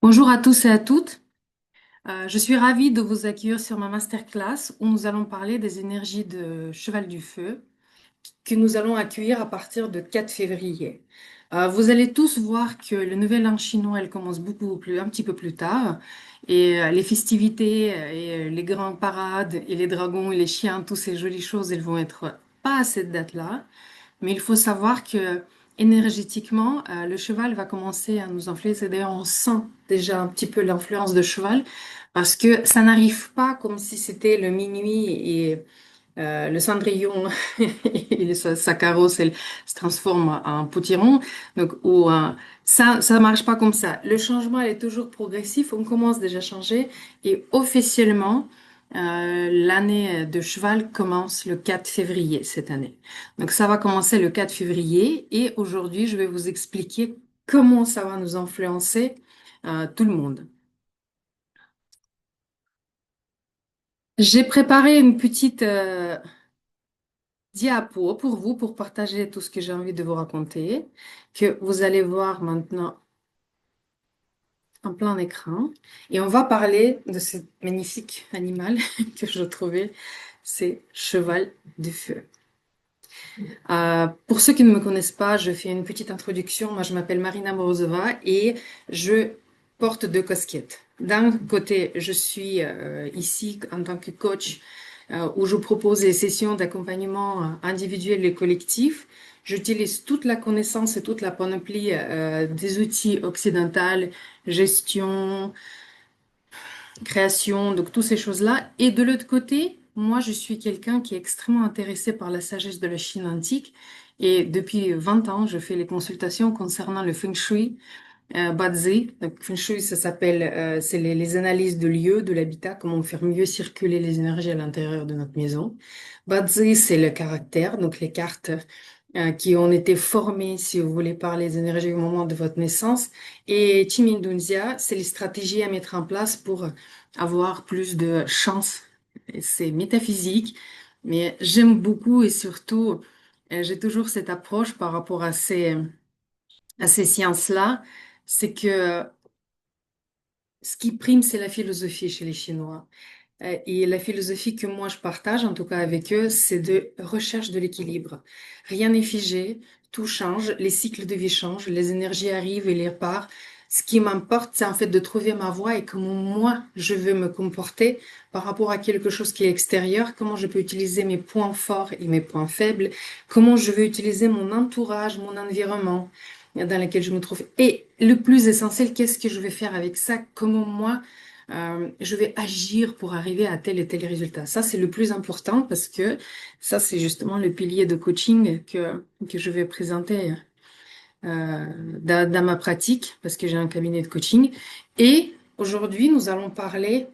Bonjour à tous et à toutes. Je suis ravie de vous accueillir sur ma masterclass où nous allons parler des énergies de Cheval du Feu que nous allons accueillir à partir de 4 février. Vous allez tous voir que le nouvel an chinois, elle commence un petit peu plus tard et les festivités et les grandes parades et les dragons et les chiens, toutes ces jolies choses, elles vont être pas à cette date-là. Mais il faut savoir que énergétiquement, le cheval va commencer à nous influer. C'est d'ailleurs, on sent déjà un petit peu l'influence de cheval parce que ça n'arrive pas comme si c'était le minuit et le cendrillon et sa carrosse, elle se transforme en potiron. Donc, ça marche pas comme ça. Le changement, elle est toujours progressif. On commence déjà à changer et officiellement, l'année de cheval commence le 4 février cette année. Donc, ça va commencer le 4 février et aujourd'hui, je vais vous expliquer comment ça va nous influencer, tout le monde. J'ai préparé une petite, diapo pour vous, pour partager tout ce que j'ai envie de vous raconter, que vous allez voir maintenant en plein écran. Et on va parler de ce magnifique animal que je trouvais, c'est Cheval du Feu. Pour ceux qui ne me connaissent pas, je fais une petite introduction. Moi, je m'appelle Marina Morozova et je porte deux casquettes. D'un côté, je suis ici en tant que coach où je propose des sessions d'accompagnement individuel et collectif. J'utilise toute la connaissance et toute la panoplie des outils occidentaux, gestion, création, donc toutes ces choses-là. Et de l'autre côté, moi, je suis quelqu'un qui est extrêmement intéressé par la sagesse de la Chine antique. Et depuis 20 ans, je fais les consultations concernant le Feng Shui, Bazi. Donc, Feng Shui, ça s'appelle, c'est les analyses de lieux, de l'habitat, comment faire mieux circuler les énergies à l'intérieur de notre maison. Bazi, c'est le caractère, donc les cartes qui ont été formées, si vous voulez, par les énergies au moment de votre naissance. Et Chimindunzia, c'est les stratégies à mettre en place pour avoir plus de chance. Et c'est métaphysique, mais j'aime beaucoup et surtout, j'ai toujours cette approche par rapport à ces sciences-là, c'est que ce qui prime, c'est la philosophie chez les Chinois. Et la philosophie que moi je partage, en tout cas avec eux, c'est de recherche de l'équilibre. Rien n'est figé, tout change, les cycles de vie changent, les énergies arrivent et les partent. Ce qui m'importe, c'est en fait de trouver ma voie et comment moi je veux me comporter par rapport à quelque chose qui est extérieur, comment je peux utiliser mes points forts et mes points faibles, comment je veux utiliser mon entourage, mon environnement dans lequel je me trouve. Et le plus essentiel, qu'est-ce que je vais faire avec ça? Comment moi je vais agir pour arriver à tel et tel résultat. Ça, c'est le plus important parce que ça, c'est justement le pilier de coaching que je vais présenter dans ma pratique parce que j'ai un cabinet de coaching. Et aujourd'hui, nous allons parler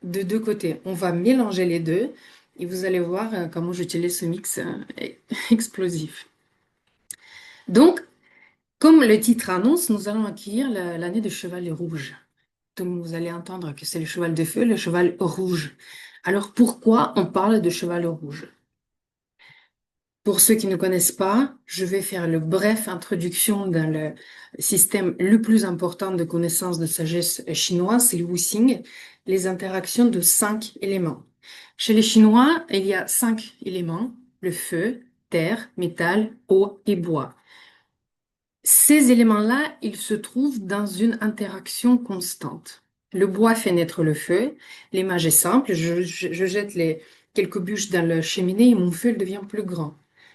de deux côtés. On va mélanger les deux et vous allez voir comment j'utilise ce mix explosif. Donc, comme le titre annonce, nous allons accueillir l'année de cheval rouge. Donc, vous allez entendre que c'est le cheval de feu, le cheval rouge. Alors, pourquoi on parle de cheval rouge? Pour ceux qui ne connaissent pas, je vais faire le bref introduction dans le système le plus important de connaissance de sagesse chinoise, c'est le Wuxing, les interactions de 5 éléments. Chez les Chinois, il y a 5 éléments, le feu, terre, métal, eau et bois. Ces éléments-là, ils se trouvent dans une interaction constante. Le bois fait naître le feu. L'image est simple. Je jette quelques bûches dans la cheminée et mon feu il devient plus grand.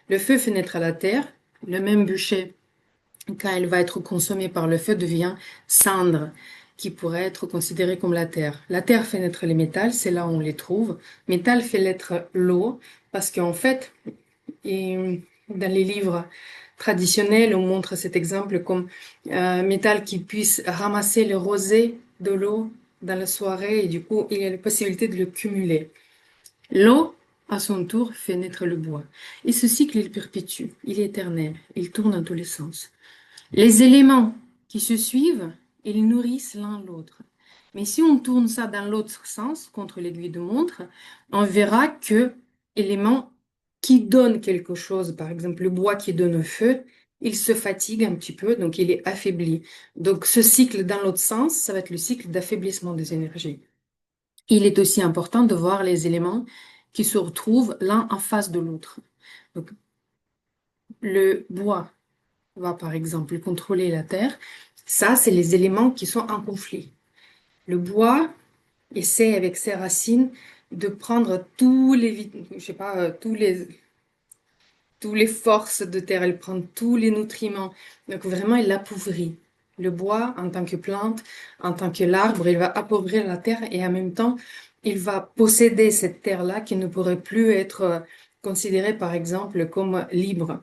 Le feu fait naître la terre. Le même bûcher, quand il va être consommé par le feu, devient cendre, qui pourrait être considérée comme la terre. La terre fait naître les métals, c'est là où on les trouve. Métal fait naître l'eau, parce qu'en fait, et dans les livres traditionnels, on montre cet exemple comme métal qui puisse ramasser le rosée de l'eau dans la soirée et du coup, il y a la possibilité de le cumuler. L'eau, à son tour, fait naître le bois. Et ce cycle, il perpétue, il est éternel, il tourne dans tous les sens. Les éléments qui se suivent, ils nourrissent l'un l'autre. Mais si on tourne ça dans l'autre sens, contre l'aiguille de montre, on verra que élément qui donne quelque chose, par exemple le bois qui donne un feu, il se fatigue un petit peu, donc il est affaibli. Donc ce cycle dans l'autre sens, ça va être le cycle d'affaiblissement des énergies. Il est aussi important de voir les éléments qui se retrouvent l'un en face de l'autre. Donc le bois va par exemple contrôler la terre. Ça, c'est les éléments qui sont en conflit. Le bois essaie avec ses racines de prendre je sais pas, tous les forces de terre, elle prend tous les nutriments. Donc vraiment, il appauvrit. Le bois, en tant que plante, en tant que l'arbre, il va appauvrir la terre et en même temps, il va posséder cette terre-là qui ne pourrait plus être considérée, par exemple, comme libre.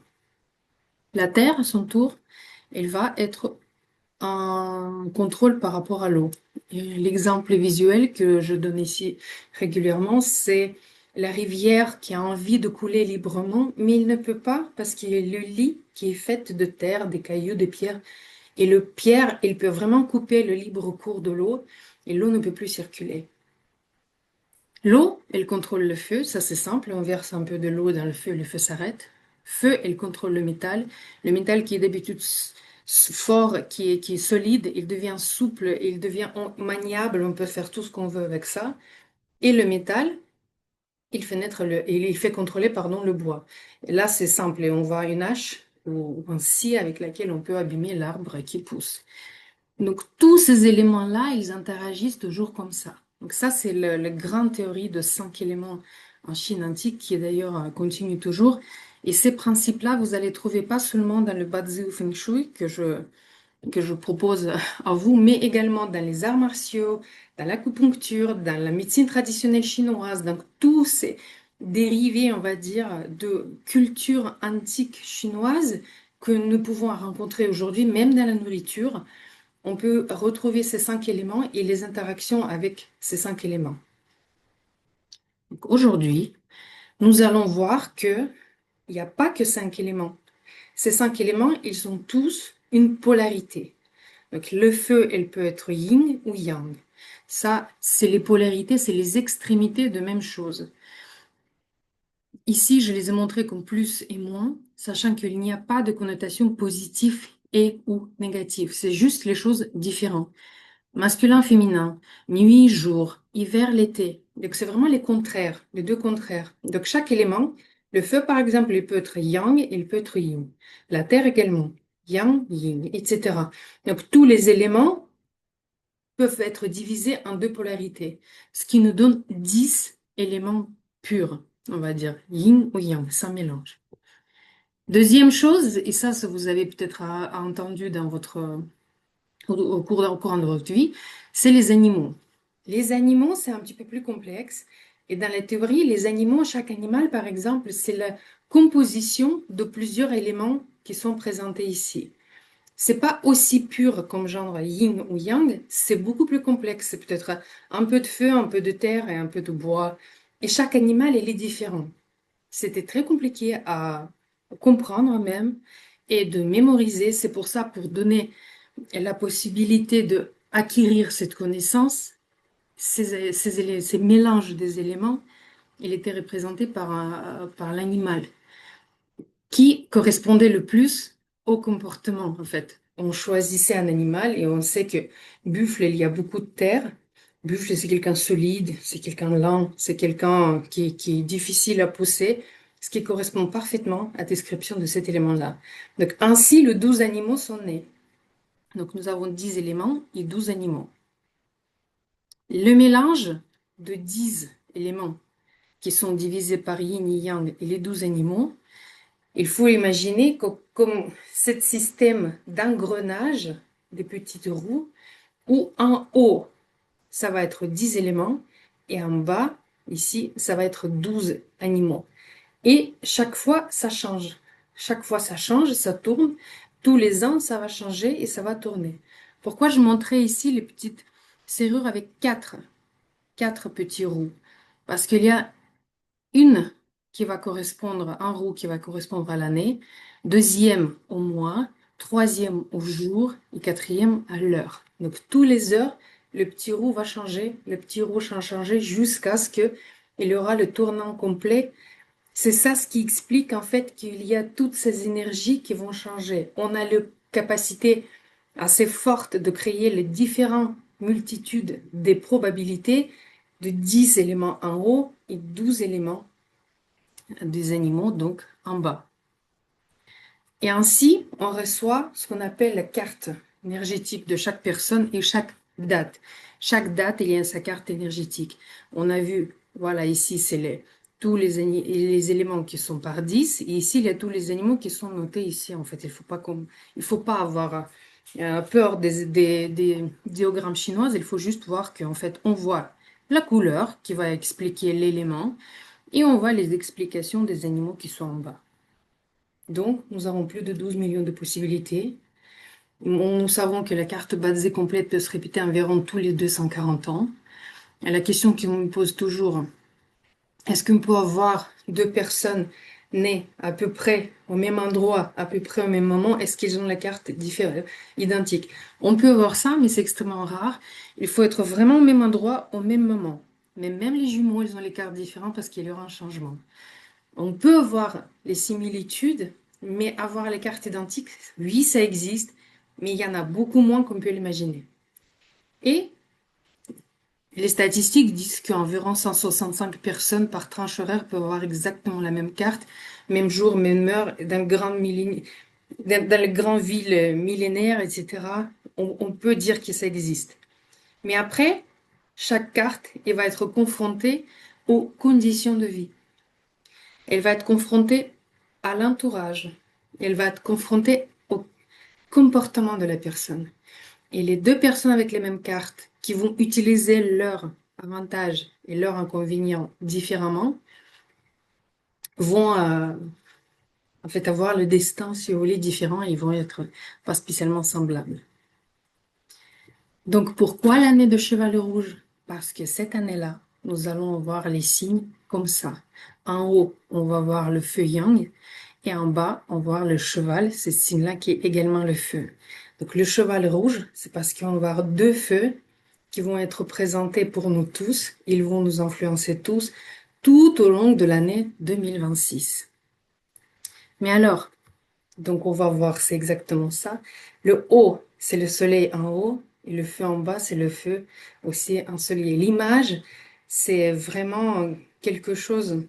La terre, à son tour, elle va être en contrôle par rapport à l'eau. Et l'exemple visuel que je donne ici régulièrement, c'est la rivière qui a envie de couler librement, mais il ne peut pas parce qu'il y a le lit qui est fait de terre, des cailloux, des pierres. Et le pierre, il peut vraiment couper le libre cours de l'eau et l'eau ne peut plus circuler. L'eau, elle contrôle le feu, ça c'est simple, on verse un peu de l'eau dans le feu s'arrête. Feu, elle contrôle le métal qui est d'habitude fort, qui est solide, il devient souple, il devient maniable, on peut faire tout ce qu'on veut avec ça. Et le métal, il fait contrôler, pardon, le bois. Et là c'est simple, et on voit une hache ou un scie avec laquelle on peut abîmer l'arbre qui pousse. Donc, tous ces éléments-là, ils interagissent toujours comme ça. Donc, ça, c'est la grande théorie de 5 éléments en Chine antique, qui d'ailleurs continue toujours. Et ces principes-là, vous allez trouver pas seulement dans le Bazi Feng Shui que je propose à vous, mais également dans les arts martiaux, dans l'acupuncture, dans la médecine traditionnelle chinoise. Donc, tous ces dérivés, on va dire, de culture antique chinoise que nous pouvons rencontrer aujourd'hui, même dans la nourriture. On peut retrouver ces 5 éléments et les interactions avec ces 5 éléments. Donc aujourd'hui, nous allons voir que il n'y a pas que 5 éléments. Ces 5 éléments, ils ont tous une polarité. Donc le feu, elle peut être yin ou yang. Ça, c'est les polarités, c'est les extrémités de même chose. Ici, je les ai montrés comme plus et moins, sachant qu'il n'y a pas de connotation positive et ou négative. C'est juste les choses différentes. Masculin, féminin, nuit, jour, hiver, l'été. Donc c'est vraiment les contraires, les deux contraires. Donc chaque élément, le feu par exemple, il peut être yang, il peut être yin. La terre également, yang, yin, etc. Donc tous les éléments peuvent être divisés en deux polarités, ce qui nous donne 10 éléments purs, on va dire, yin ou yang, sans mélange. Deuxième chose, et ça vous avez peut-être entendu dans votre au courant de votre vie, c'est les animaux. Les animaux, c'est un petit peu plus complexe. Et dans la théorie, les animaux, chaque animal, par exemple, c'est la composition de plusieurs éléments qui sont présentés ici. C'est pas aussi pur comme genre yin ou yang, c'est beaucoup plus complexe. C'est peut-être un peu de feu, un peu de terre et un peu de bois. Et chaque animal, il est différent. C'était très compliqué à comprendre même et de mémoriser. C'est pour ça, pour donner la possibilité de acquérir cette connaissance, ces mélanges des éléments, il était représenté par l'animal, qui correspondait le plus au comportement, en fait. On choisissait un animal et on sait que buffle, il y a beaucoup de terre. Buffle, c'est quelqu'un solide, c'est quelqu'un lent, c'est quelqu'un qui est difficile à pousser, ce qui correspond parfaitement à la description de cet élément-là. Donc, ainsi, les 12 animaux sont nés. Donc, nous avons 10 éléments et 12 animaux. Le mélange de 10 éléments qui sont divisés par yin et yang et les 12 animaux, il faut imaginer que comme ce système d'engrenage des petites roues, où en haut, ça va être 10 éléments et en bas, ici, ça va être 12 animaux. Et chaque fois, ça change. Chaque fois, ça change, ça tourne. Tous les ans, ça va changer et ça va tourner. Pourquoi je montrais ici les petites serrures avec quatre petits roues? Parce qu'il y a une qui va correspondre, un roue qui va correspondre à l'année, deuxième au mois, troisième au jour et quatrième à l'heure. Donc, tous les heures, le petit roue va changer, le petit roue va changer jusqu'à ce que il y aura le tournant complet C'est ça ce qui explique en fait qu'il y a toutes ces énergies qui vont changer. On a la capacité assez forte de créer les différentes multitudes des probabilités de 10 éléments en haut et 12 éléments des animaux donc en bas. Et ainsi, on reçoit ce qu'on appelle la carte énergétique de chaque personne et chaque date. Chaque date, il y a sa carte énergétique. On a vu, voilà, ici, c'est tous les éléments qui sont par 10. Et ici, il y a tous les animaux qui sont notés ici. En fait, il faut pas avoir peur des diagrammes chinoises. Il faut juste voir qu'en fait, on voit la couleur qui va expliquer l'élément et on voit les explications des animaux qui sont en bas. Donc, nous avons plus de 12 millions de possibilités. Nous savons que la carte basée complète peut se répéter environ tous les 240 ans. Et la question qu'on me pose toujours, est-ce qu'on peut avoir deux personnes nées à peu près au même endroit, à peu près au même moment? Est-ce qu'ils ont la carte identique? On peut avoir ça, mais c'est extrêmement rare. Il faut être vraiment au même endroit, au même moment. Mais même les jumeaux, ils ont les cartes différentes parce qu'il y aura un changement. On peut avoir les similitudes, mais avoir les cartes identiques, oui, ça existe, mais il y en a beaucoup moins qu'on peut l'imaginer. Et les statistiques disent qu'environ 165 personnes par tranche horaire peuvent avoir exactement la même carte, même jour, même heure, dans les grandes villes millénaires, etc. On peut dire que ça existe. Mais après, chaque carte, elle va être confrontée aux conditions de vie. Elle va être confrontée à l'entourage. Elle va être confrontée au comportement de la personne. Et les deux personnes avec les mêmes cartes qui vont utiliser leurs avantages et leurs inconvénients différemment vont en fait avoir le destin, si vous voulez, différent et ils vont être pas spécialement semblables. Donc pourquoi l'année de cheval rouge? Parce que cette année-là, nous allons voir les signes comme ça. En haut, on va voir le feu yang et en bas, on va voir le cheval, ce signe-là qui est également le feu. Donc le cheval rouge, c'est parce qu'on va avoir deux feux qui vont être présentés pour nous tous. Ils vont nous influencer tous tout au long de l'année 2026. Mais alors, donc on va voir, c'est exactement ça. Le haut, c'est le soleil en haut et le feu en bas, c'est le feu aussi ensoleillé. L'image, c'est vraiment quelque chose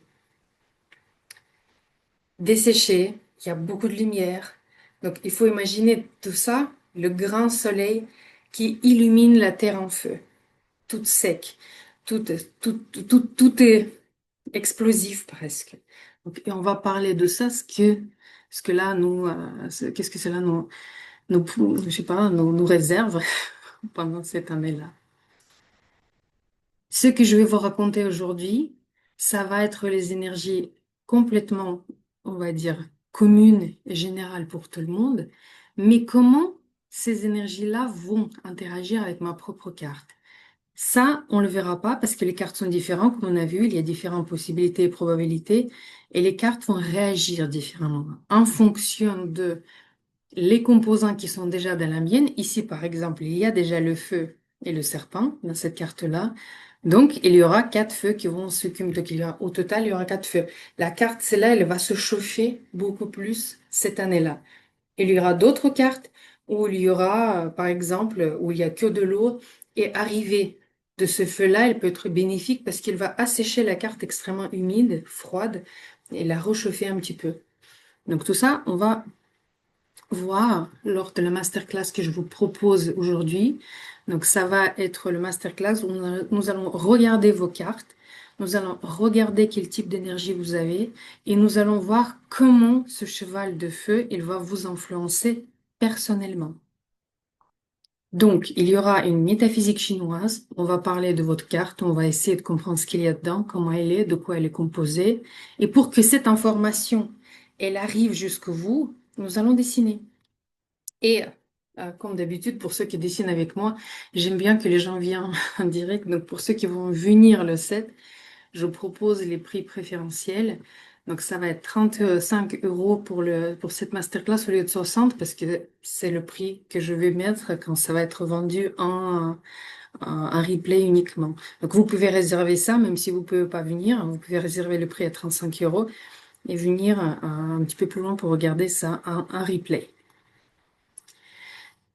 desséché, il y a beaucoup de lumière. Donc il faut imaginer tout ça, le grand soleil qui illumine la terre en feu, toute sec, tout, tout est explosif presque. Donc, et on va parler de ça, ce que là nous, qu'est-ce que cela je sais pas, nous réserve pendant cette année-là. Ce que je vais vous raconter aujourd'hui, ça va être les énergies complètement, on va dire, communes et générales pour tout le monde, mais comment ces énergies-là vont interagir avec ma propre carte. Ça, on le verra pas parce que les cartes sont différentes. Comme on a vu, il y a différentes possibilités et probabilités et les cartes vont réagir différemment en fonction de les composants qui sont déjà dans la mienne. Ici, par exemple, il y a déjà le feu et le serpent dans cette carte-là. Donc, il y aura quatre feux qui vont se cumuler. Donc, au total, il y aura quatre feux. La carte, celle-là, elle va se chauffer beaucoup plus cette année-là. Il y aura d'autres cartes où il y aura, par exemple, où il y a que de l'eau et arriver de ce feu-là, il peut être bénéfique parce qu'il va assécher la carte extrêmement humide, froide et la réchauffer un petit peu. Donc tout ça, on va voir lors de la masterclass que je vous propose aujourd'hui. Donc ça va être le masterclass où nous allons regarder vos cartes, nous allons regarder quel type d'énergie vous avez et nous allons voir comment ce cheval de feu, il va vous influencer personnellement. Donc, il y aura une métaphysique chinoise, on va parler de votre carte, on va essayer de comprendre ce qu'il y a dedans, comment elle est, de quoi elle est composée. Et pour que cette information, elle arrive jusqu'à vous, nous allons dessiner. Et comme d'habitude, pour ceux qui dessinent avec moi, j'aime bien que les gens viennent en direct. Donc pour ceux qui vont venir le 7, je propose les prix préférentiels. Donc, ça va être 35 € pour cette masterclass au lieu de 60 parce que c'est le prix que je vais mettre quand ça va être vendu en replay uniquement. Donc, vous pouvez réserver ça, même si vous pouvez pas venir. Vous pouvez réserver le prix à 35 € et venir un petit peu plus loin pour regarder ça en replay.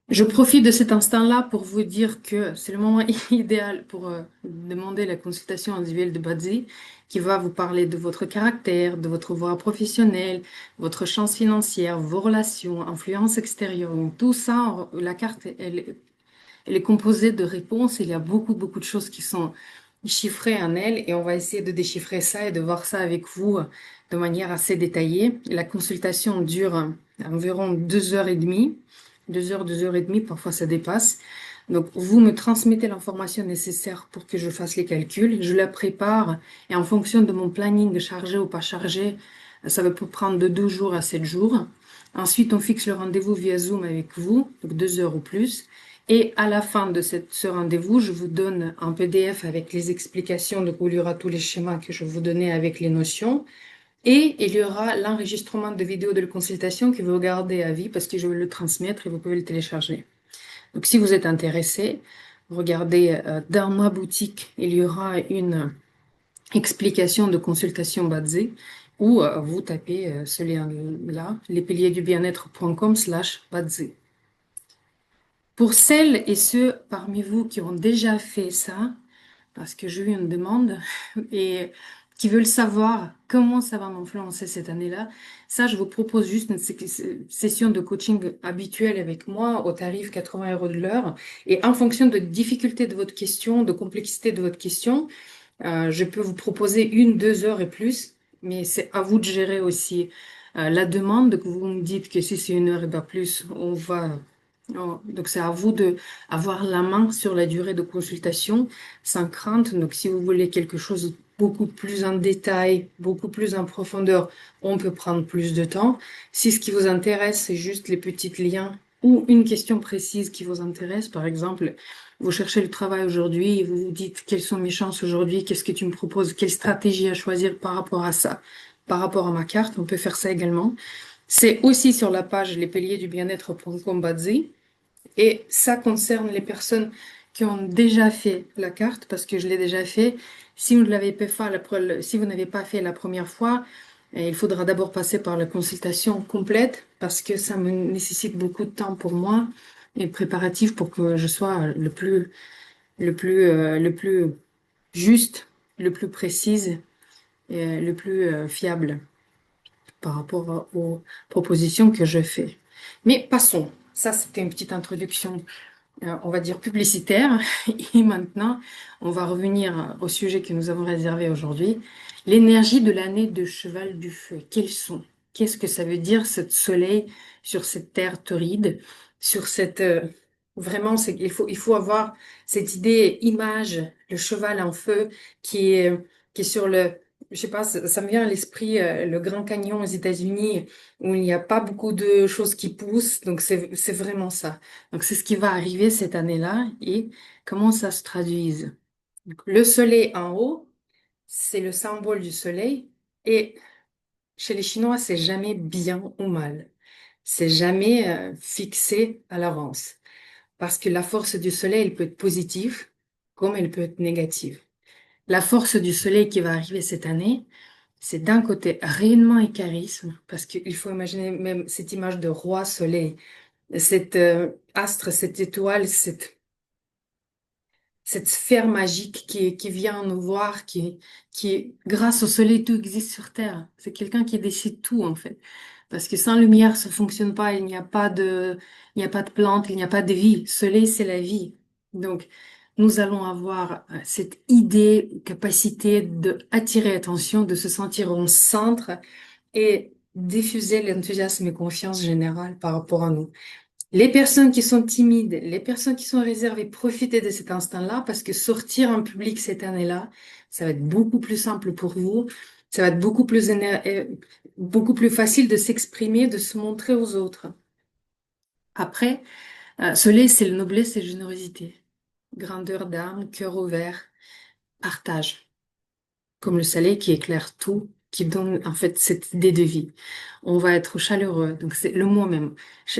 Je profite de cet instant-là pour vous dire que c'est le moment idéal pour demander la consultation individuelle de Badzi, qui va vous parler de votre caractère, de votre voie professionnelle, votre chance financière, vos relations, influence extérieure. Donc, tout ça, la carte, elle est composée de réponses. Il y a beaucoup, beaucoup de choses qui sont chiffrées en elle et on va essayer de déchiffrer ça et de voir ça avec vous de manière assez détaillée. La consultation dure environ 2 heures et demie. 2 heures, 2 heures et demie, parfois ça dépasse. Donc, vous me transmettez l'information nécessaire pour que je fasse les calculs. Je la prépare et en fonction de mon planning chargé ou pas chargé, ça va peut prendre de 2 jours à 7 jours. Ensuite, on fixe le rendez-vous via Zoom avec vous, donc 2 heures ou plus. Et à la fin de ce rendez-vous, je vous donne un PDF avec les explications, donc où il y aura tous les schémas que je vous donnais avec les notions. Et il y aura l'enregistrement de vidéo de la consultation que vous regardez à vie parce que je vais le transmettre et vous pouvez le télécharger. Donc si vous êtes intéressé, regardez dans ma boutique, il y aura une explication de consultation Badzi ou vous tapez ce lien-là, lespiliersdubien-être.com/Badzi. Pour celles et ceux parmi vous qui ont déjà fait ça, parce que j'ai eu une demande et qui veulent savoir comment ça va m'influencer cette année-là, ça, je vous propose juste une session de coaching habituelle avec moi au tarif 80 € de l'heure. Et en fonction de difficulté de votre question, de complexité de votre question, je peux vous proposer 1, 2 heures et plus, mais c'est à vous de gérer aussi la demande. Que vous me dites que si c'est 1 heure et pas plus, on va. Donc c'est à vous de avoir la main sur la durée de consultation sans crainte. Donc si vous voulez quelque chose beaucoup plus en détail, beaucoup plus en profondeur, on peut prendre plus de temps. Si ce qui vous intéresse, c'est juste les petits liens ou une question précise qui vous intéresse, par exemple, vous cherchez le travail aujourd'hui et vous vous dites quelles sont mes chances aujourd'hui, qu'est-ce que tu me proposes, quelle stratégie à choisir par rapport à ça, par rapport à ma carte, on peut faire ça également. C'est aussi sur la page lespiliersdubien-être.com Badzi et ça concerne les personnes qui ont déjà fait la carte parce que je l'ai déjà fait. Si vous ne l'avez pas fait, si vous n'avez pas fait la première fois, il faudra d'abord passer par la consultation complète parce que ça me nécessite beaucoup de temps pour moi et préparatif pour que je sois le plus juste, le plus précise et le plus fiable par rapport aux propositions que je fais. Mais passons. Ça, c'était une petite introduction, on va dire publicitaire. Et maintenant, on va revenir au sujet que nous avons réservé aujourd'hui. L'énergie de l'année de Cheval du Feu. Quels sont? Qu'est-ce que ça veut dire, ce soleil sur cette terre torride, sur cette... vraiment, il faut avoir cette idée, image, le cheval en feu qui est sur le... Je sais pas, ça me vient à l'esprit le Grand Canyon aux États-Unis où il n'y a pas beaucoup de choses qui poussent. Donc, c'est vraiment ça. Donc, c'est ce qui va arriver cette année-là et comment ça se traduise. Donc, le soleil en haut, c'est le symbole du soleil et chez les Chinois, c'est jamais bien ou mal. C'est jamais fixé à l'avance. Parce que la force du soleil, elle peut être positive comme elle peut être négative. La force du soleil qui va arriver cette année, c'est d'un côté rayonnement et charisme, parce qu'il faut imaginer même cette image de roi soleil, cet astre, cette étoile, cette sphère magique qui vient nous voir, grâce au soleil, tout existe sur Terre. C'est quelqu'un qui décide tout, en fait. Parce que sans lumière, ça fonctionne pas, il n'y a pas de plantes, il n'y a pas de vie. Le soleil, c'est la vie. Donc, nous allons avoir cette idée, capacité de attirer attention, de se sentir au centre et diffuser l'enthousiasme et confiance générale par rapport à nous. Les personnes qui sont timides, les personnes qui sont réservées, profitez de cet instant-là parce que sortir en public cette année-là, ça va être beaucoup plus simple pour vous. Ça va être beaucoup plus facile de s'exprimer, de se montrer aux autres. Après, soleil, c'est le noblesse et générosité. Grandeur d'âme, cœur ouvert, partage. Comme le soleil qui éclaire tout qui donne en fait cette idée de vie. On va être chaleureux, donc c'est le mot même.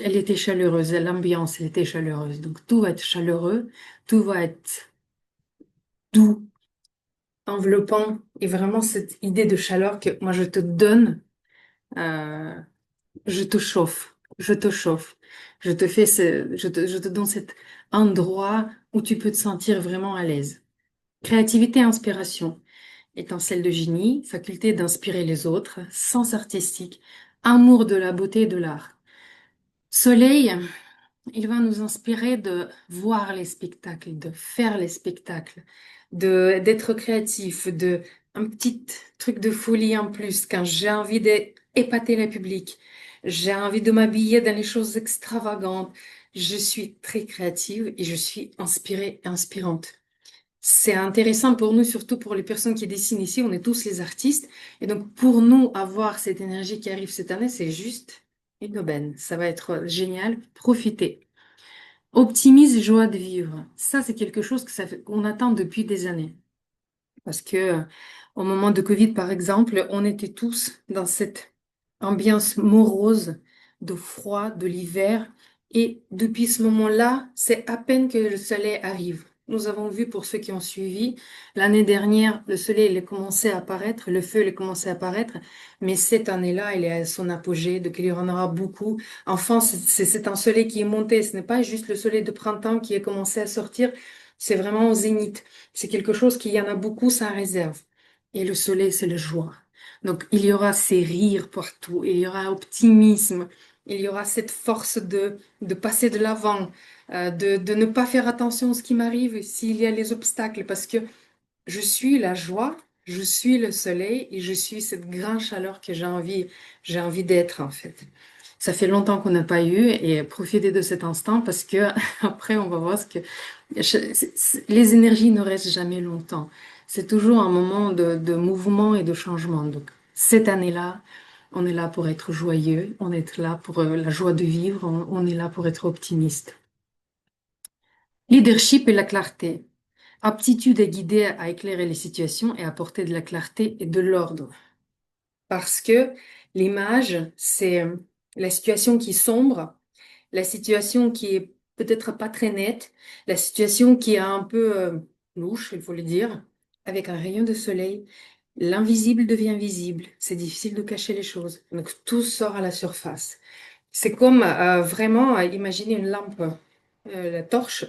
Elle était chaleureuse, l'ambiance, elle était chaleureuse. Donc tout va être chaleureux, tout va être doux, enveloppant, et vraiment cette idée de chaleur que moi je te donne, euh, je te chauffe, je te chauffe, je te donne cet endroit où tu peux te sentir vraiment à l'aise. Créativité et inspiration. Étincelle de génie, faculté d'inspirer les autres, sens artistique, amour de la beauté et de l'art. Soleil, il va nous inspirer de voir les spectacles, de faire les spectacles, d'être créatif, de un petit truc de folie en plus quand j'ai envie d'épater le public, j'ai envie de m'habiller dans les choses extravagantes. Je suis très créative et je suis inspirée, inspirante. C'est intéressant pour nous, surtout pour les personnes qui dessinent ici. On est tous les artistes. Et donc, pour nous, avoir cette énergie qui arrive cette année, c'est juste une aubaine. Ça va être génial. Profitez. Optimise, joie de vivre. Ça, c'est quelque chose qu'on attend depuis des années. Parce que au moment de Covid, par exemple, on était tous dans cette ambiance morose, de froid, de l'hiver. Et depuis ce moment-là, c'est à peine que le soleil arrive. Nous avons vu, pour ceux qui ont suivi, l'année dernière, le soleil il a commencé à apparaître, le feu il a commencé à apparaître, mais cette année-là, il est à son apogée, donc il y en aura beaucoup. Enfin, c'est un soleil qui est monté, ce n'est pas juste le soleil de printemps qui a commencé à sortir, c'est vraiment au zénith. C'est quelque chose qu'il y en a beaucoup sans réserve. Et le soleil, c'est la joie. Donc, il y aura ces rires partout, il y aura optimisme, il y aura cette force de passer de l'avant, de ne pas faire attention à ce qui m'arrive s'il y a les obstacles, parce que je suis la joie, je suis le soleil et je suis cette grande chaleur que j'ai envie d'être en fait. Ça fait longtemps qu'on n'a pas eu et profitez de cet instant parce que après on va voir ce que les énergies ne restent jamais longtemps. C'est toujours un moment de mouvement et de changement. Donc cette année-là, on est là pour être joyeux, on est là pour la joie de vivre, on est là pour être optimiste. Leadership et la clarté. Aptitude à guider, à éclairer les situations et apporter de la clarté et de l'ordre. Parce que l'image, c'est la situation qui sombre, la situation qui est peut-être pas très nette, la situation qui est un peu louche, il faut le dire, avec un rayon de soleil. L'invisible devient visible. C'est difficile de cacher les choses. Donc tout sort à la surface. C'est comme vraiment imaginer une lampe, la torche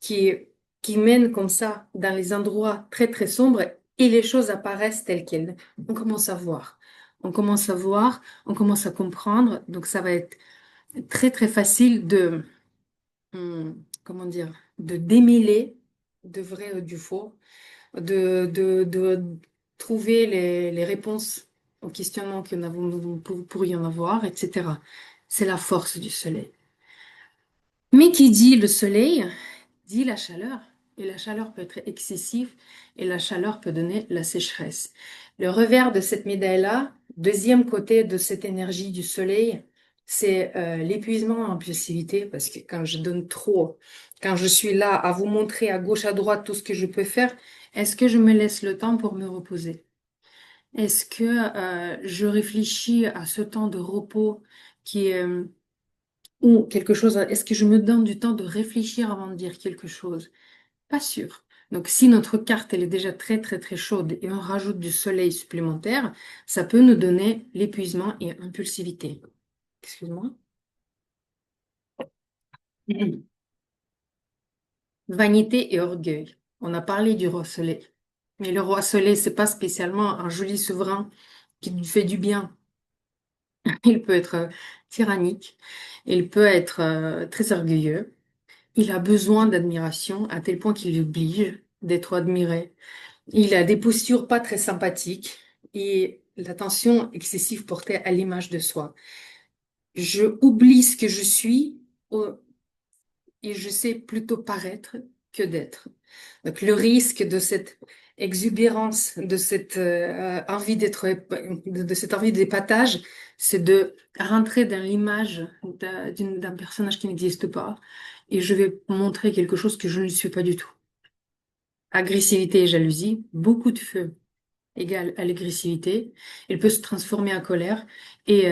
qui, qui mène comme ça dans les endroits très très sombres et les choses apparaissent telles quelles. On commence à voir. On commence à voir, on commence à comprendre. Donc ça va être très très facile comment dire, de démêler de vrai du faux, de trouver les réponses aux questionnements que nous pourrions avoir, etc. C'est la force du soleil. Mais qui dit le soleil, dit la chaleur. Et la chaleur peut être excessive et la chaleur peut donner la sécheresse. Le revers de cette médaille-là, deuxième côté de cette énergie du soleil, c'est l'épuisement en impulsivité parce que quand je donne trop, quand je suis là à vous montrer à gauche, à droite tout ce que je peux faire, est-ce que je me laisse le temps pour me reposer? Est-ce que je réfléchis à ce temps de repos qui est ou quelque chose, est-ce que je me donne du temps de réfléchir avant de dire quelque chose? Pas sûr. Donc, si notre carte elle est déjà très très très chaude et on rajoute du soleil supplémentaire, ça peut nous donner l'épuisement et impulsivité. Excuse-moi. Mhm. Vanité et orgueil. On a parlé du roi soleil. Mais le roi soleil, c'est pas spécialement un joli souverain qui nous fait du bien. Il peut être tyrannique, il peut être très orgueilleux. Il a besoin d'admiration à tel point qu'il oblige d'être admiré. Il a des postures pas très sympathiques et l'attention excessive portée à l'image de soi. Je oublie ce que je suis et je sais plutôt paraître que d'être. Donc le risque de cette exubérance, de cette envie de cette envie d'épatage, c'est de rentrer dans l'image d'un personnage qui n'existe pas et je vais montrer quelque chose que je ne suis pas du tout. Agressivité et jalousie, beaucoup de feu. égale à l'agressivité. Il peut se transformer en colère et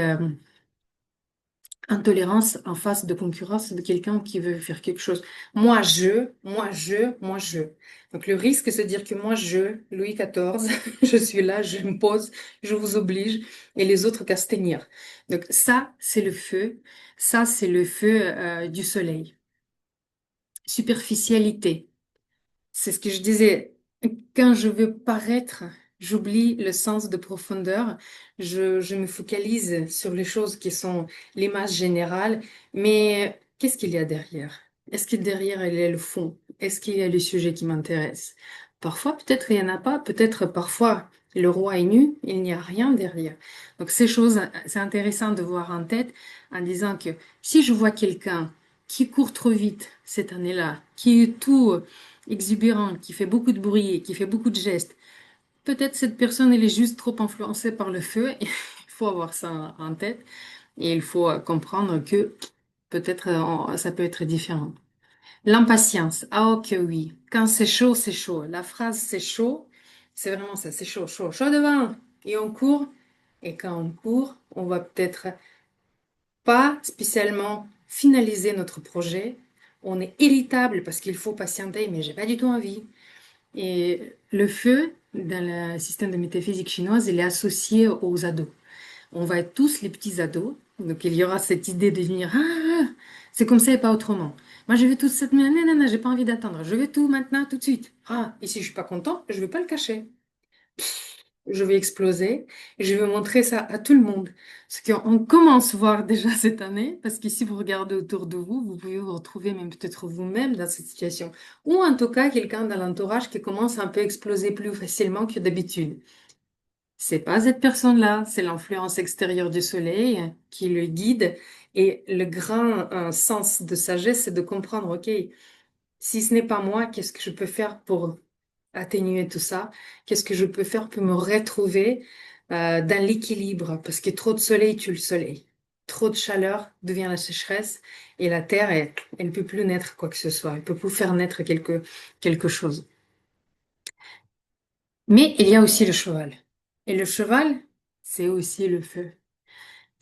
intolérance en face de concurrence de quelqu'un qui veut faire quelque chose. Moi, je. Donc le risque, c'est de dire que Louis XIV, je suis là, je me pose, je vous oblige, et les autres qu'à se tenir. Donc ça, c'est le feu. Ça, c'est le feu du soleil. Superficialité. C'est ce que je disais. Quand je veux paraître, j'oublie le sens de profondeur. Je me focalise sur les choses qui sont l'image générale. Mais qu'est-ce qu'il y a derrière? Est-ce que derrière, il y a le fond? Est-ce qu'il y a le sujet qui m'intéresse? Parfois, peut-être il n'y en a pas. Peut-être parfois, le roi est nu, il n'y a rien derrière. Donc ces choses, c'est intéressant de voir en tête en disant que si je vois quelqu'un qui court trop vite cette année-là, qui est tout exubérant, qui fait beaucoup de bruit, qui fait beaucoup de gestes. Peut-être cette personne, elle est juste trop influencée par le feu. Il faut avoir ça en tête et il faut comprendre que peut-être ça peut être différent. L'impatience. Ah ok oui. Quand c'est chaud, c'est chaud. La phrase c'est chaud, c'est vraiment ça. C'est chaud, chaud, chaud devant. Et on court. Et quand on court, on va peut-être pas spécialement finaliser notre projet. On est irritable parce qu'il faut patienter, mais j'ai pas du tout envie. Et le feu, dans le système de métaphysique chinoise, il est associé aux ados. On va être tous les petits ados. Donc il y aura cette idée de venir, c'est comme ça et pas autrement. Moi, je veux tout cette, non, non, non, j'ai pas envie d'attendre. Je veux tout maintenant, tout de suite. Ah, et si je suis pas content, je vais pas le cacher. Je vais exploser et je vais montrer ça à tout le monde. Ce qu'on commence à voir déjà cette année, parce que si vous regardez autour de vous, vous pouvez vous retrouver même peut-être vous-même dans cette situation. Ou en tout cas, quelqu'un dans l'entourage qui commence un peu à exploser plus facilement que d'habitude. C'est pas cette personne-là, c'est l'influence extérieure du soleil qui le guide. Et le grand sens de sagesse, c'est de comprendre, OK, si ce n'est pas moi, qu'est-ce que je peux faire pour atténuer tout ça? Qu'est-ce que je peux faire pour me retrouver dans l'équilibre? Parce que trop de soleil tue le soleil. Trop de chaleur devient la sécheresse et la terre, elle ne peut plus naître quoi que ce soit. Elle peut plus faire naître quelque chose. Mais il y a aussi le cheval. Et le cheval, c'est aussi le feu.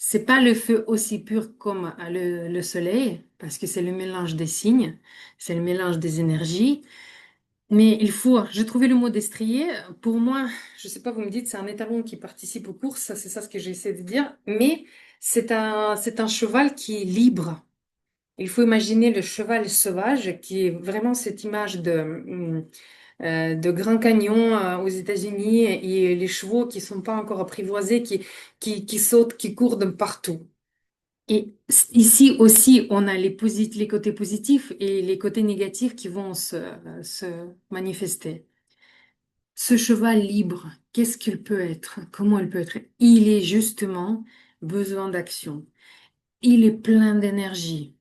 C'est pas le feu aussi pur comme le soleil, parce que c'est le mélange des signes, c'est le mélange des énergies. Mais il faut, j'ai trouvé le mot destrier. Pour moi, je sais pas, vous me dites, c'est un étalon qui participe aux courses, ça, c'est ça ce que j'ai essayé de dire. Mais c'est un cheval qui est libre. Il faut imaginer le cheval sauvage, qui est vraiment cette image de Grand Canyon aux États-Unis et les chevaux qui sont pas encore apprivoisés, qui sautent, qui courent de partout. Et ici aussi, on a les côtés positifs et les côtés négatifs qui vont se manifester. Ce cheval libre, qu'est-ce qu'il peut être? Comment il peut être? Il est justement besoin d'action. Il est plein d'énergie.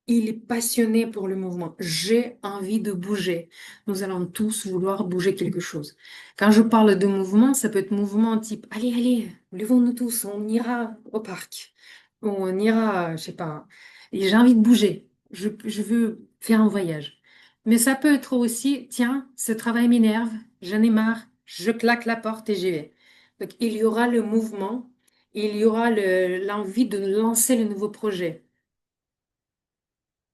Il est passionné pour le mouvement. J'ai envie de bouger. Nous allons tous vouloir bouger quelque chose. Quand je parle de mouvement, ça peut être mouvement type, allez, allez, levons-nous tous, on ira au parc. Ou on ira, je sais pas. Et j'ai envie de bouger. Je veux faire un voyage. Mais ça peut être aussi, tiens, ce travail m'énerve, j'en ai marre, je claque la porte et j'y vais. Donc il y aura le mouvement, il y aura l'envie de lancer le nouveau projet.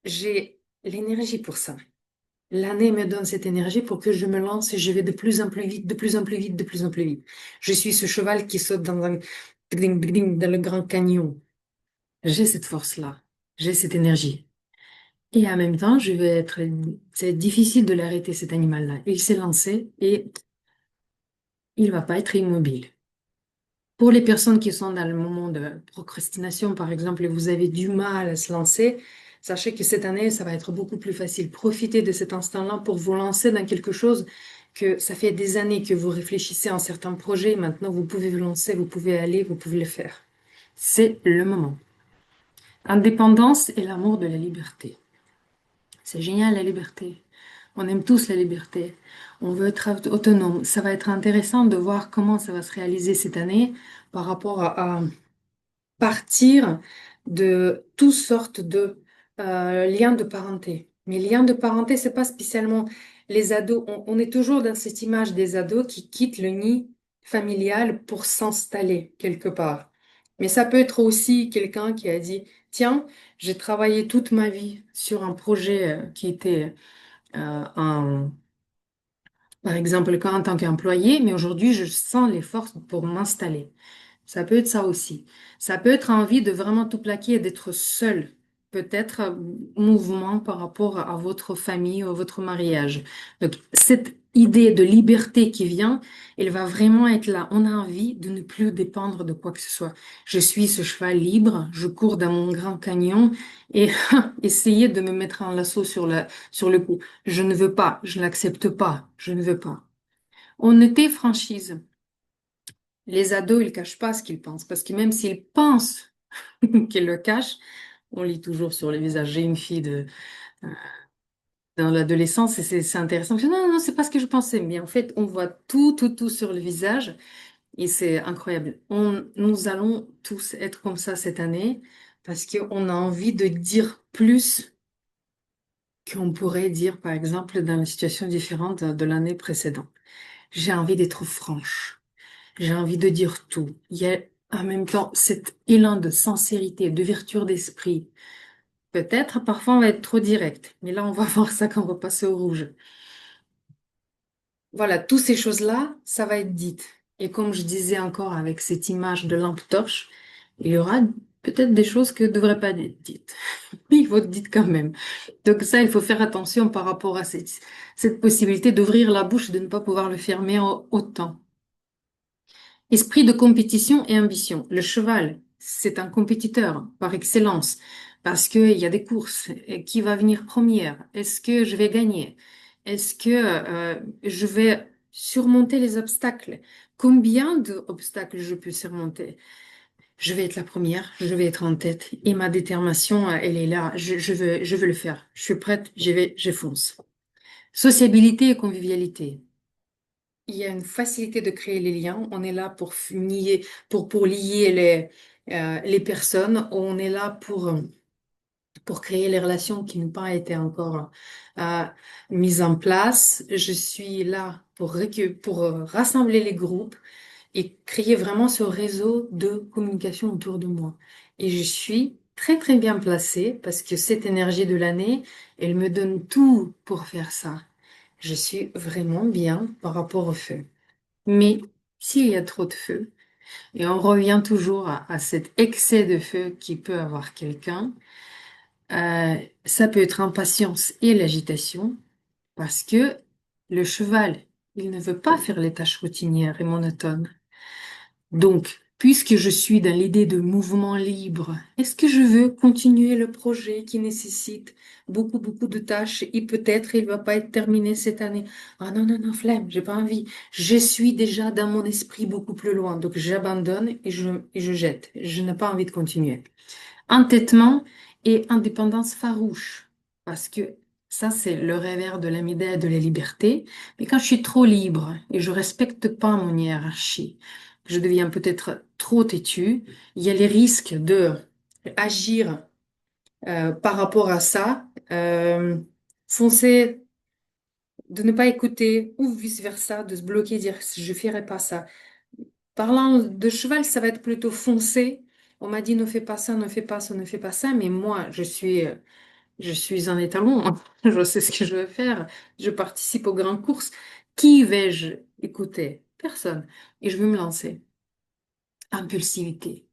J'ai l'énergie pour ça. L'année me donne cette énergie pour que je me lance et je vais de plus en plus vite, de plus en plus vite, de plus en plus vite. Je suis ce cheval qui saute dans le Grand Canyon. J'ai cette force-là. J'ai cette énergie. Et en même temps, c'est difficile de l'arrêter, cet animal-là. Il s'est lancé et il va pas être immobile. Pour les personnes qui sont dans le moment de procrastination, par exemple, et vous avez du mal à se lancer, sachez que cette année, ça va être beaucoup plus facile. Profitez de cet instant-là pour vous lancer dans quelque chose que ça fait des années que vous réfléchissez à un certain projet. Maintenant, vous pouvez vous lancer, vous pouvez aller, vous pouvez le faire. C'est le moment. Indépendance et l'amour de la liberté. C'est génial, la liberté. On aime tous la liberté. On veut être autonome. Ça va être intéressant de voir comment ça va se réaliser cette année par rapport à partir de toutes sortes de liens de parenté. Mais liens de parenté, c'est pas spécialement les ados. On est toujours dans cette image des ados qui quittent le nid familial pour s'installer quelque part. Mais ça peut être aussi quelqu'un qui a dit, tiens, j'ai travaillé toute ma vie sur un projet qui était un par exemple, quand en tant qu'employé, mais aujourd'hui, je sens les forces pour m'installer. Ça peut être ça aussi. Ça peut être envie de vraiment tout plaquer et d'être seul. Peut-être mouvement par rapport à votre famille ou à votre mariage. Donc, cette idée de liberté qui vient, elle va vraiment être là. On a envie de ne plus dépendre de quoi que ce soit. Je suis ce cheval libre, je cours dans mon grand canyon et essayer de me mettre en lasso sur le cou. Je ne veux pas, je n'accepte pas, je ne veux pas. On était franchise. Les ados, ils cachent pas ce qu'ils pensent, parce que même s'ils pensent qu'ils le cachent, on lit toujours sur les visages. J'ai une fille dans l'adolescence et c'est intéressant. Je dis, non, non, c'est pas ce que je pensais. Mais en fait, on voit tout sur le visage et c'est incroyable. Nous allons tous être comme ça cette année parce qu'on a envie de dire plus qu'on pourrait dire, par exemple, dans une situation différente de l'année précédente. J'ai envie d'être franche. J'ai envie de dire tout. Il y a en même temps cet élan de sincérité, d'ouverture d'esprit. Peut-être parfois on va être trop direct, mais là on va voir ça quand on va passer au rouge. Voilà, toutes ces choses-là, ça va être dit. Et comme je disais encore avec cette image de lampe torche, il y aura peut-être des choses que ne devraient pas être dites. Mais il faut être dites quand même. Donc ça, il faut faire attention par rapport à cette possibilité d'ouvrir la bouche et de ne pas pouvoir le fermer autant. Esprit de compétition et ambition. Le cheval, c'est un compétiteur par excellence parce qu'il y a des courses. Et qui va venir première? Est-ce que je vais gagner? Est-ce que je vais surmonter les obstacles? Combien d'obstacles je peux surmonter? Je vais être la première, je vais être en tête et ma détermination, elle est là. Je veux le faire. Je suis prête, j'y vais, je fonce. Sociabilité et convivialité. Il y a une facilité de créer les liens. On est là pour lier les personnes. On est là pour créer les relations qui n'ont pas été encore euh, mises en place. Je suis là pour rassembler les groupes et créer vraiment ce réseau de communication autour de moi. Et je suis très bien placée parce que cette énergie de l'année, elle me donne tout pour faire ça. Je suis vraiment bien par rapport au feu. Mais s'il y a trop de feu, et on revient toujours à cet excès de feu qui peut avoir quelqu'un, euh, ça peut être impatience et l'agitation, parce que le cheval, il ne veut pas faire les tâches routinières et monotones. Donc, puisque je suis dans l'idée de mouvement libre, est-ce que je veux continuer le projet qui nécessite beaucoup de tâches et peut-être il va pas être terminé cette année? Ah non, non, non, flemme, j'ai pas envie. Je suis déjà dans mon esprit beaucoup plus loin, donc j'abandonne et je jette. Je n'ai pas envie de continuer. Entêtement et indépendance farouche, parce que ça, c'est le revers de l'amidale et de la liberté. Mais quand je suis trop libre et je respecte pas mon hiérarchie, je deviens peut-être trop têtu. Il y a les risques de agir par rapport à ça, foncer, de ne pas écouter ou vice-versa, de se bloquer, dire je ferai pas ça. Parlant de cheval, ça va être plutôt foncé. On m'a dit ne fais pas ça, ne fais pas ça, ne fais pas ça, mais moi, je suis un étalon. Je sais ce que je veux faire. Je participe aux grandes courses. Qui vais-je écouter? Personne. Et je veux me lancer. Impulsivité.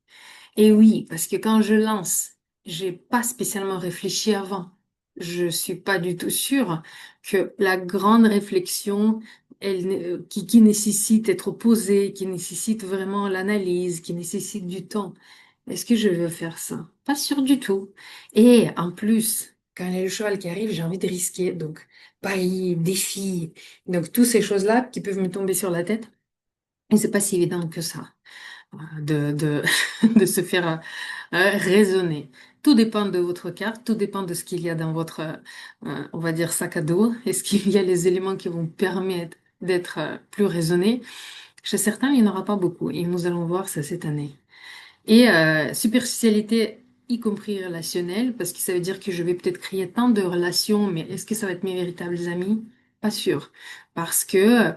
Et oui, parce que quand je lance, j'ai pas spécialement réfléchi avant. Je suis pas du tout sûre que la grande réflexion, qui nécessite d'être posée, qui nécessite vraiment l'analyse, qui nécessite du temps. Est-ce que je veux faire ça? Pas sûr du tout. Et en plus, quand il y a le cheval qui arrive, j'ai envie de risquer. Donc, pareil, défi. Donc, toutes ces choses-là qui peuvent me tomber sur la tête. Et c'est pas si évident que ça de, de se faire raisonner. Tout dépend de votre carte, tout dépend de ce qu'il y a dans votre, on va dire, sac à dos. Est-ce qu'il y a les éléments qui vont permettre d'être plus raisonné? Chez certains, il n'y en aura pas beaucoup et nous allons voir ça cette année. Et superficialité, y compris relationnelle, parce que ça veut dire que je vais peut-être créer tant de relations, mais est-ce que ça va être mes véritables amis? Pas sûr. Parce que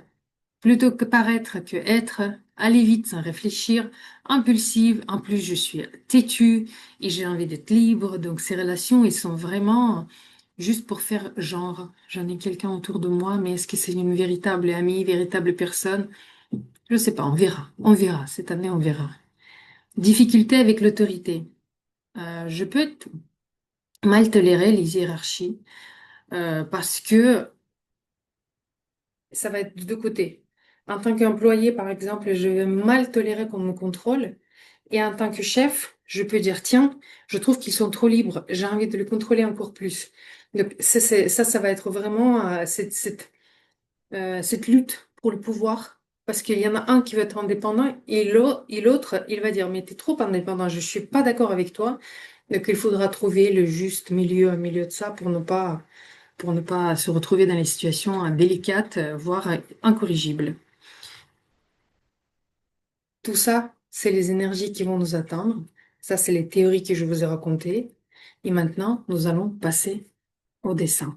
plutôt que paraître que être, aller vite sans réfléchir, impulsive, en plus je suis têtue et j'ai envie d'être libre. Donc ces relations, ils sont vraiment juste pour faire genre, j'en ai quelqu'un autour de moi, mais est-ce que c'est une véritable amie, véritable personne? Je sais pas, on verra. On verra. Cette année, on verra. Difficulté avec l'autorité. Je peux mal tolérer les hiérarchies parce que ça va être de deux côtés. En tant qu'employé, par exemple, je vais mal tolérer qu'on me contrôle. Et en tant que chef, je peux dire, tiens, je trouve qu'ils sont trop libres, j'ai envie de les contrôler encore plus. Donc ça va être vraiment cette lutte pour le pouvoir. Parce qu'il y en a un qui va être indépendant et l'autre, il va dire, mais t'es trop indépendant, je suis pas d'accord avec toi. Donc il faudra trouver le juste milieu au milieu de ça pour ne pas se retrouver dans les situations délicates, voire incorrigibles. Tout ça, c'est les énergies qui vont nous atteindre. Ça, c'est les théories que je vous ai racontées. Et maintenant, nous allons passer au dessin.